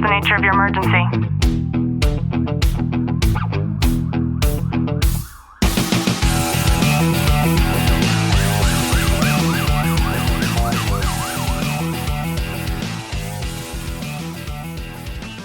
the nature of your emergency?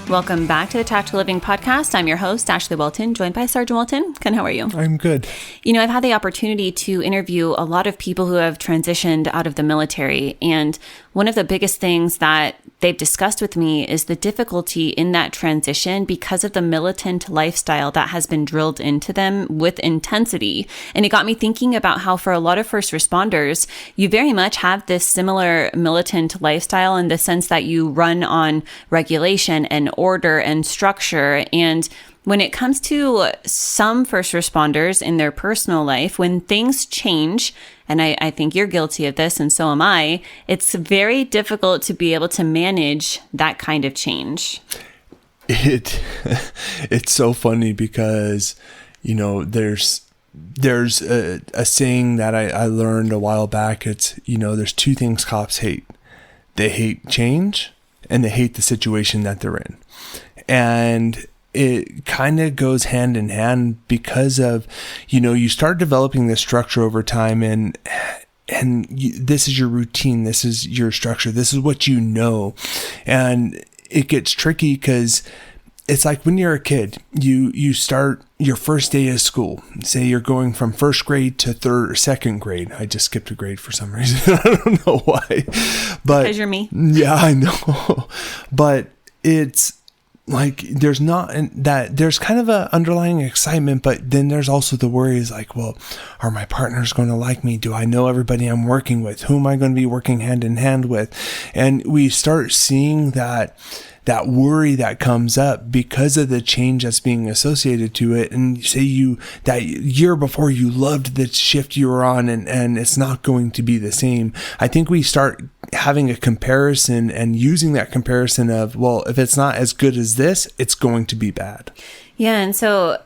Welcome back to the Tactical Living Podcast. I'm your host, Ashley Welton, joined by Sergeant Welton. Ken, how are you? I'm good. You know, I've had the opportunity to interview a lot of people who have transitioned out of the military. And one of the biggest things that they've discussed with me is the difficulty in that transition because of the militant lifestyle that has been drilled into them with intensity. And it got me thinking about how for a lot of first responders, you very much have this similar militant lifestyle in the sense that you run on regulation and order and structure. And when it comes to some first responders in their personal life, when things change, and I think you're guilty of this, and so am I, it's very difficult to be able to manage that kind of change. It's so funny because, you know, there's a saying that I learned a while back. It's, you know, there's two things cops hate. They hate change and they hate the situation that they're in. And it kind of goes hand in hand because of, you know, you start developing this structure over time and this is your routine. This is your structure. This is what you know. And it gets tricky because it's like when you're a kid, you start your first day of school. Say you're going from first grade to second grade. I just skipped a grade for some reason. I don't know why, but because you're me. Yeah, I know. But it's like there's kind of a underlying excitement, but then there's also the worries like, well, are my partners going to like me? Do I know everybody I'm working with? Who am I going to be working hand in hand with? And we start seeing that worry that comes up because of the change that's being associated to it. And say that year before you loved the shift you were on and it's not going to be the same. I think we start having a comparison and using that comparison of, well, if it's not as good as this, it's going to be bad. Yeah. And so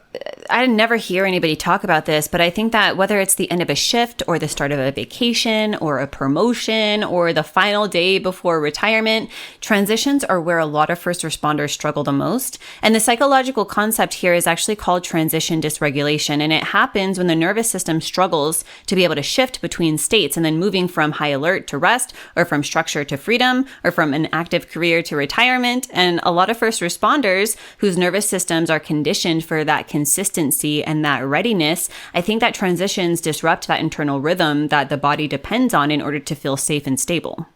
I never hear anybody talk about this, but I think that whether it's the end of a shift or the start of a vacation or a promotion or the final day before retirement, transitions are where a lot of first responders struggle the most. And the psychological concept here is actually called transition dysregulation. And it happens when the nervous system struggles to be able to shift between states and then moving from high alert to rest or from structure to freedom or from an active career to retirement. And a lot of first responders whose nervous systems are conditioned for that consistency and that readiness, I think that transitions disrupt that internal rhythm that the body depends on in order to feel safe and stable.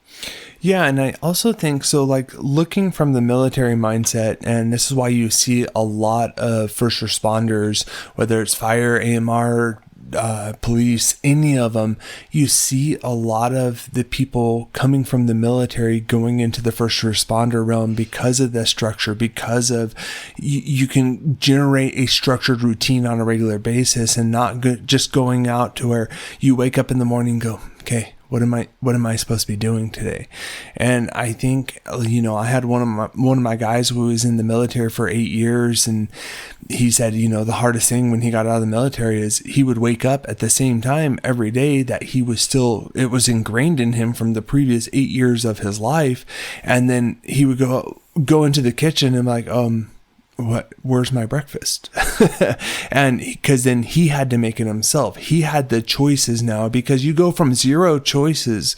Yeah, and I also think so, like looking from the military mindset, and this is why you see a lot of first responders, whether it's fire, AMR, police, any of them, you see a lot of the people coming from the military going into the first responder realm because of the structure, because of you can generate a structured routine on a regular basis and not just going out to where you wake up in the morning and go, okay, what am I supposed to be doing today? And I think, you know, I had one of my guys who was in the military for 8 years, and he said, you know, the hardest thing when he got out of the military is he would wake up at the same time every day that it was ingrained in him from the previous 8 years of his life. And then he would go into the kitchen and like, where's my breakfast? And because then he had to make it himself. He had the choices now, because you go from zero choices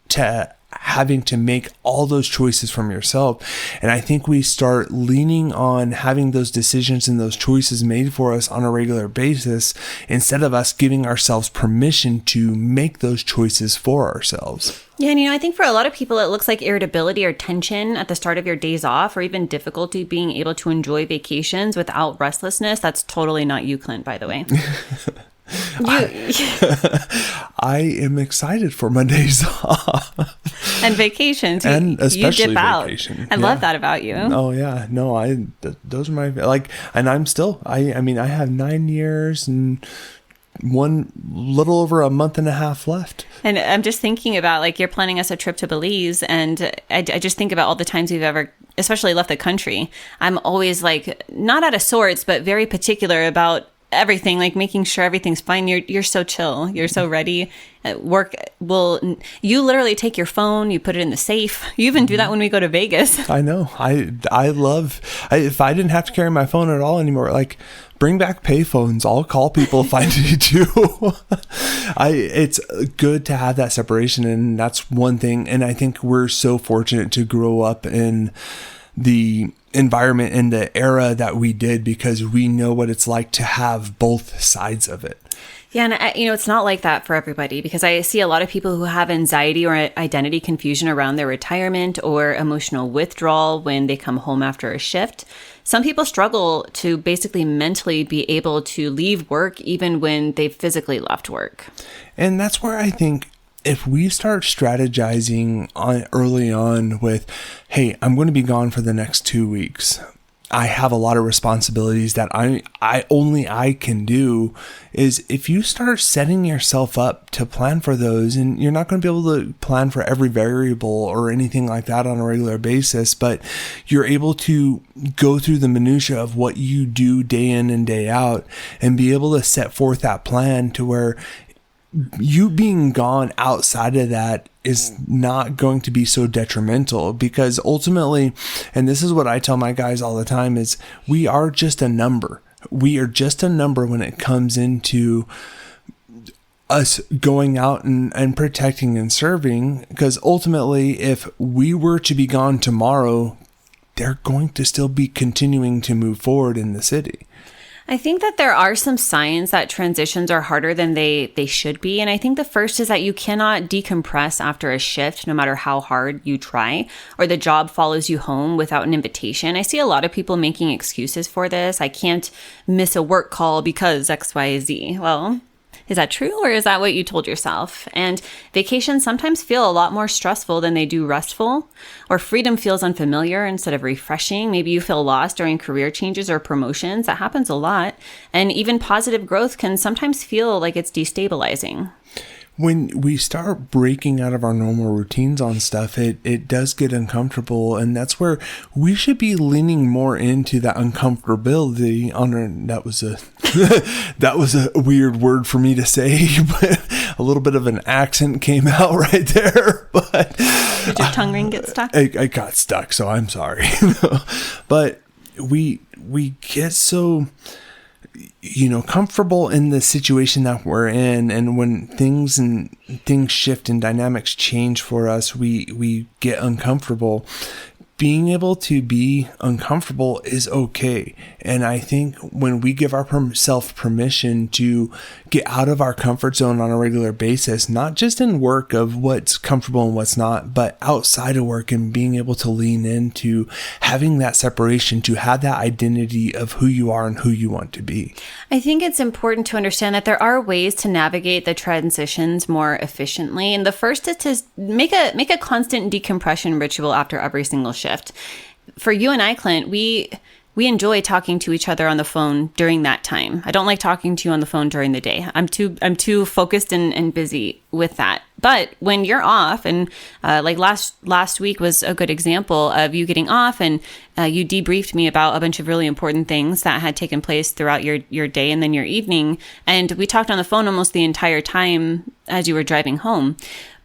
to having to make all those choices from yourself. And I think we start leaning on having those decisions and those choices made for us on a regular basis instead of us giving ourselves permission to make those choices for ourselves. Yeah, and I think for a lot of people, it looks like irritability or tension at the start of your days off, or even difficulty being able to enjoy vacations without restlessness. That's totally not you, Clint, by the way. I am excited for my days off. And vacations. And especially you dip vacation. Out. I love that about you. Oh, yeah. No, those are my, and I'm still, I have 9 years and little over a month and a half left. And I'm just thinking about, you're planning us a trip to Belize, and I just think about all the times we've ever, especially left the country. I'm always not out of sorts, but very particular about everything, like making sure everything's fine. You're so chill. You're so ready. You literally take your phone, you put it in the safe. You even do that when we go to Vegas. I know. If I didn't have to carry my phone at all anymore, like, bring back payphones. I'll call people if I need to. It's good to have that separation, and that's one thing. And I think we're so fortunate to grow up in the environment and the era that we did, because we know what it's like to have both sides of it. Yeah, and it's not like that for everybody, because I see a lot of people who have anxiety or identity confusion around their retirement or emotional withdrawal when they come home after a shift. Some people struggle to basically mentally be able to leave work even when they've physically left work. And that's where I think if we start strategizing early on with, hey, I'm going to be gone for the next 2 weeks. I have a lot of responsibilities that I can do, is if you start setting yourself up to plan for those, and you're not going to be able to plan for every variable or anything like that on a regular basis, but you're able to go through the minutia of what you do day in and day out and be able to set forth that plan to where you being gone outside of that is not going to be so detrimental, because ultimately, and this is what I tell my guys all the time, is we are just a number. We are just a number when it comes into us going out and protecting and serving, because ultimately, if we were to be gone tomorrow, they're going to still be continuing to move forward in the city. I think that there are some signs that transitions are harder than they should be. And I think the first is that you cannot decompress after a shift, no matter how hard you try, or the job follows you home without an invitation. I see a lot of people making excuses for this. I can't miss a work call because X, Y, Z. Well, is that true, or is that what you told yourself? And vacations sometimes feel a lot more stressful than they do restful, or freedom feels unfamiliar instead of refreshing. Maybe you feel lost during career changes or promotions. That happens a lot. And even positive growth can sometimes feel like it's destabilizing. When we start breaking out of our normal routines on stuff, it does get uncomfortable, and that's where we should be leaning more into that uncomfortability. That was a weird word for me to say, but a little bit of an accent came out right there. But did your tongue ring get stuck? I got stuck, so I'm sorry. But we get so comfortable in the situation that we're in, and when things shift and dynamics change for us, we get uncomfortable. Being able to be uncomfortable is okay. And I think when we give ourselves permission to get out of our comfort zone on a regular basis, not just in work of what's comfortable and what's not, but outside of work, and being able to lean into having that separation, to have that identity of who you are and who you want to be. I think it's important to understand that there are ways to navigate the transitions more efficiently. And the first is to make a constant decompression ritual after every single shift. For you and I, Clint, we enjoy talking to each other on the phone during that time. I don't like talking to you on the phone during the day. I'm too focused and busy with that. But when you're off, and like last week was a good example of you getting off, and you debriefed me about a bunch of really important things that had taken place throughout your day and then your evening. And we talked on the phone almost the entire time as you were driving home.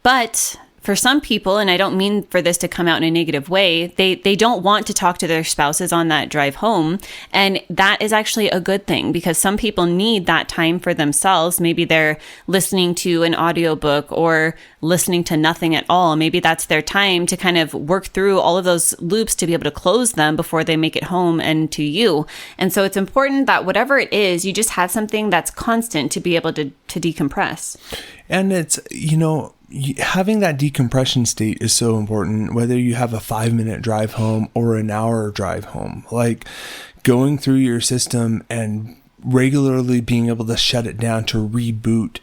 But for some people, and I don't mean for this to come out in a negative way, they don't want to talk to their spouses on that drive home. And that is actually a good thing, because some people need that time for themselves. Maybe they're listening to an audiobook or listening to nothing at all. Maybe that's their time to kind of work through all of those loops to be able to close them before they make it home and to you. And so it's important that whatever it is, you just have something that's constant to be able to decompress. And it's, having that decompression state is so important, whether you have a 5-minute drive home or an hour drive home. Like, going through your system and regularly being able to shut it down, to reboot.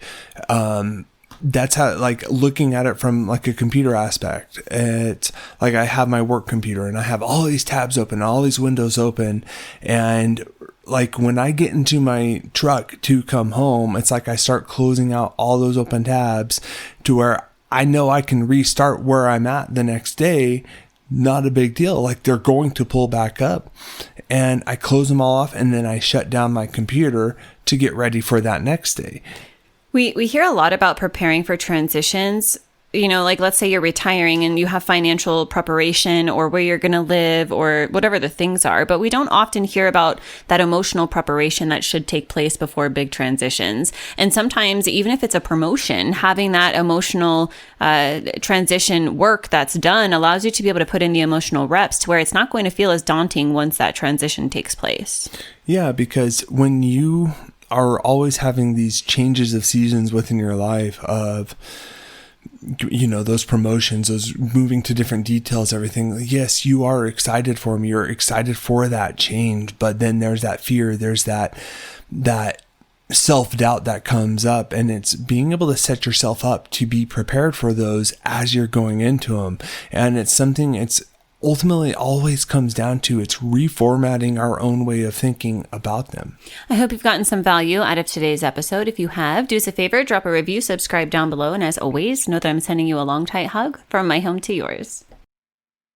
That's how, like, looking at it from like a computer aspect. It's like I have my work computer and I have all these tabs open, all these windows open, and like when I get into my truck to come home, it's like I start closing out all those open tabs to where I know I can restart where I'm at the next day not a big deal. Like, they're going to pull back up. And I close them all off, and then I shut down my computer to get ready for that next day. We hear a lot about preparing for transitions. You know, like let's say you're retiring and you have financial preparation or where you're going to live or whatever the things are. But we don't often hear about that emotional preparation that should take place before big transitions. And sometimes, even if it's a promotion, having that emotional transition work that's done allows you to be able to put in the emotional reps to where it's not going to feel as daunting once that transition takes place. Yeah, because when you are always having these changes of seasons within your life of, you know, those promotions, those moving to different details, everything. Yes, you are excited for them. You're excited for that change, but then there's that fear. There's that self-doubt that comes up, and it's being able to set yourself up to be prepared for those as you're going into them. And it's something, it's ultimately always comes down to, it's reformatting our own way of thinking about them. I hope you've gotten some value out of today's episode. If you have, do us a favor, drop a review, subscribe down below, and as always, know that I'm sending you a long, tight hug from my home to yours.